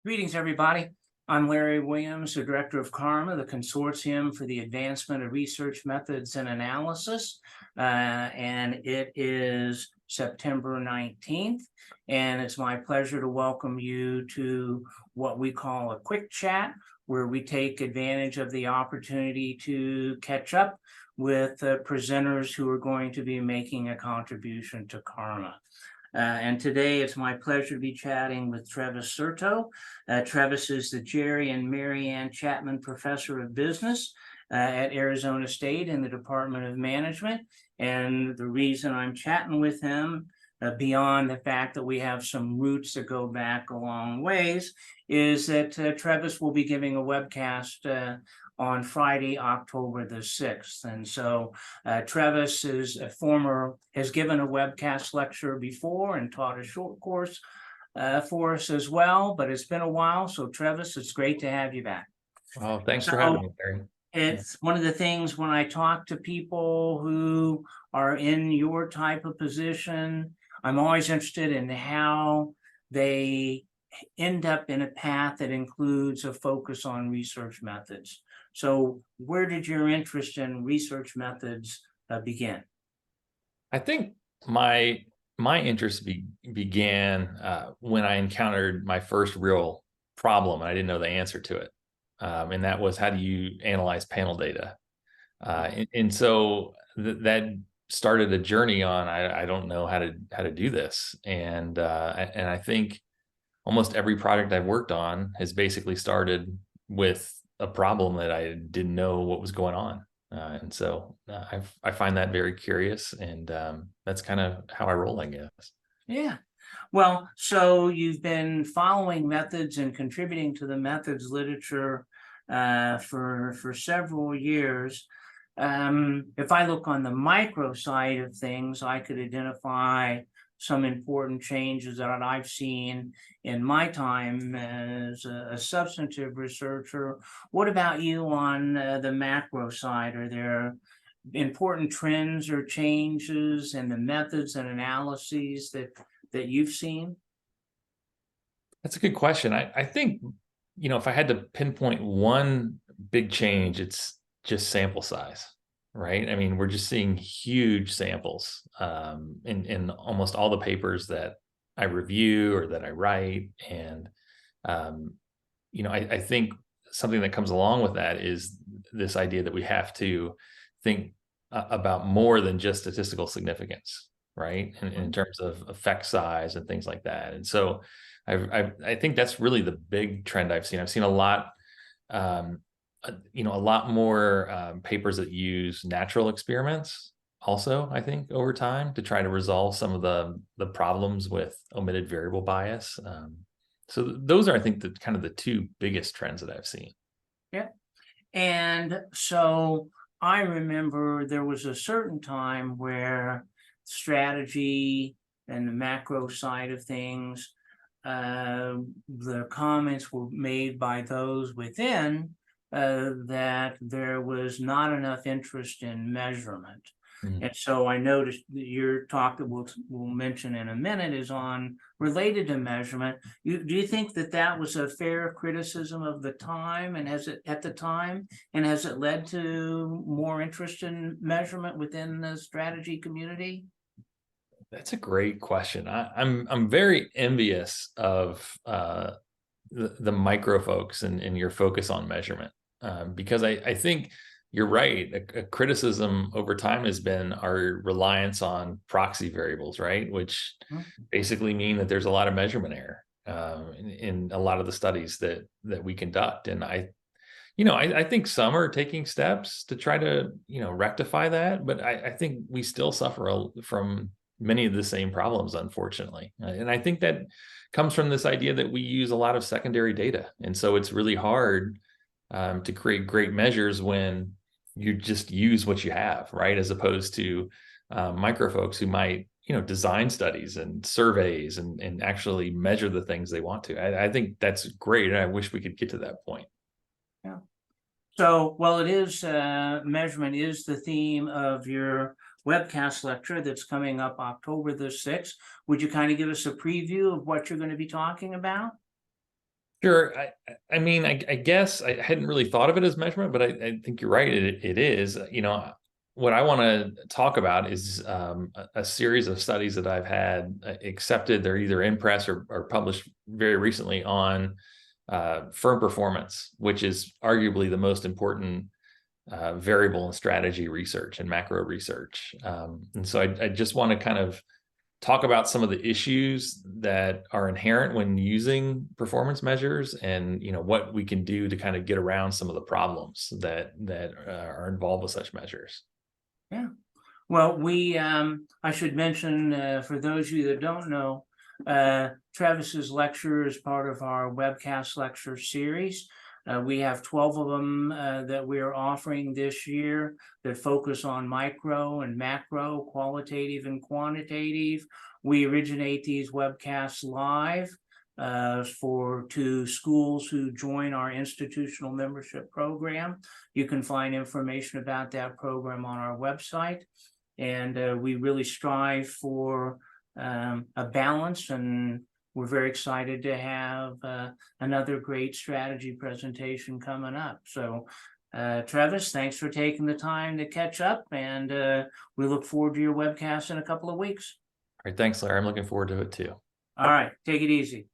Greetings, everybody. I'm Larry Williams, the Director of CARMA, the Consortium for the Advancement of Research Methods and Analysis. And it is September 19th, and it's my pleasure to welcome you to what we call a quick chat, where we take advantage of the opportunity to catch up with presenters who are going to be making a contribution to CARMA. And today it's my pleasure to be chatting with Trevis Certo. Trevis is the Jerry and Mary Ann Chapman Professor of Business at Arizona State in the Department of Management. And the reason I'm chatting with him, beyond the fact that we have some roots that go back a long ways, is that Trevis will be giving a webcast on Friday, October the 6th. And so Trevis has given a webcast lecture before and taught a short course for us as well, but it's been a while. So Trevis, it's great to have you back. Oh, thanks for having me, Barry. It's one of the things when I talk to people who are in your type of position, I'm always interested in how they end up in a path that includes a focus on research methods. So where did your interest in research methods begin? I think my interest began when I encountered my first real problem, and I didn't know the answer to it. And that was, how do you analyze panel data? And so that started a journey on, I don't know how to do this. And I think almost every project I've worked on has basically started with a problem that I didn't know what was going on. And so I find that very curious, and that's kind of how I roll, I guess. Yeah. Well, so you've been following methods and contributing to the methods literature for several years. If I look on the micro side of things, I could identify some important changes that I've seen in my time as a substantive researcher. What about you on the macro side? Are there important trends or changes in the methods and analyses that you've seen? That's a good question. I think, if I had to pinpoint one big change, it's just sample size, right? I mean, we're just seeing huge samples in almost all the papers that I review or that I write. And, I think something that comes along with that is this idea that we have to think about more than just statistical significance, right? In terms of effect size and things like that. And so I think that's really the big trend I've seen. I've seen a lot, a lot more papers that use natural experiments also, I think, over time, to try to resolve some of the problems with omitted variable bias. So those are, I think, the kind of the two biggest trends that I've seen. Yeah. And so I remember there was a certain time where strategy and the macro side of things, the comments were made by those within that there was not enough interest in measurement. Mhm. And so I noticed that your talk that we'll mention in a minute is on related to measurement. Do you think that was a fair criticism of the time, and has it led to more interest in measurement within the strategy community? That's a great question. I'm very envious of the micro folks and your focus on measurement, because I think you're right. A criticism over time has been our reliance on proxy variables, right? Which basically mean that there's a lot of measurement error in a lot of the studies that we conduct. And I think some are taking steps to try to, rectify that, but I think we still suffer from many of the same problems, unfortunately. And I think that comes from this idea that we use a lot of secondary data. And so it's really hard to create great measures when you just use what you have, right? As opposed to micro folks who might, design studies and surveys and actually measure the things they want to. I think that's great. And I wish we could get to that point. Yeah. So, well, it is measurement is the theme of your webcast lecture that's coming up October the 6th. Would you kind of give us a preview of what you're going to be talking about? Sure. I mean, I guess I hadn't really thought of it as measurement, but I think you're right. It is. What I want to talk about is a series of studies that I've had accepted. They're either in press or published very recently on firm performance, which is arguably the most important variable in strategy research and macro research. And so I just want to kind of talk about some of the issues that are inherent when using performance measures, and what we can do to kind of get around some of the problems that are involved with such measures. Yeah. Well, I should mention, for those of you that don't know, Trevis's lecture is part of our webcast lecture series. We have 12 of them that we are offering this year that focus on micro and macro, qualitative and quantitative. We originate these webcasts live to schools who join our institutional membership program. You can find information about that program on our website. And we really strive for a balance, and we're very excited to have another great strategy presentation coming up. So, Trevis, thanks for taking the time to catch up, and we look forward to your webcast in a couple of weeks. All right, thanks, Larry. I'm looking forward to it too. All right, take it easy.